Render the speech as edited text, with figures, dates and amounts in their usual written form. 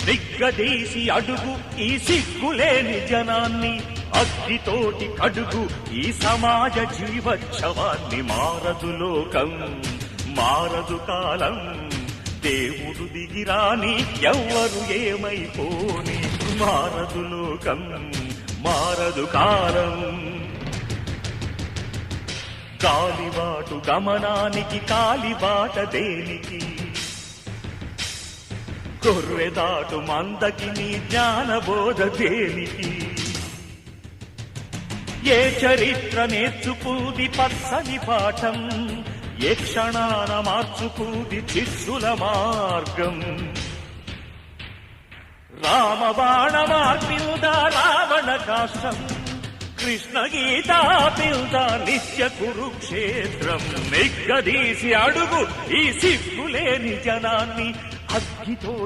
నిగ్గదీసి అడుగు ఈ సిగ్గులేని జనాన్ని, అగ్నితోటి కడుగు ఈ సమాజ జీవోత్సవాన్ని. మారదు లోకం, మారదు కాలం, దేవుడు దిగిరాని ఎవ్వరు ఏమైపోని. మారదు లోకం, మారదు కాలం. కాలిబాటు గమనానికి కాలిబాట దేనికి, గొర్రెదాటు మందకి నీ జ్ఞానబోధ దేనికి. ఏ చరిత్ర నేర్చుకుంది పచ్చని పాఠం, ఏ క్షణాన మార్చుకుంది శిష్యుల మార్గం. రామబాణ మార్పిల్దా రావణ కాష్టం, కృష్ణ గీతా పిల్దా నిత్య కురుక్షేత్రం. నిగ్గదీసి అడుగు ఈ సిగ్గులేని జనాన్ని, అగ్గితో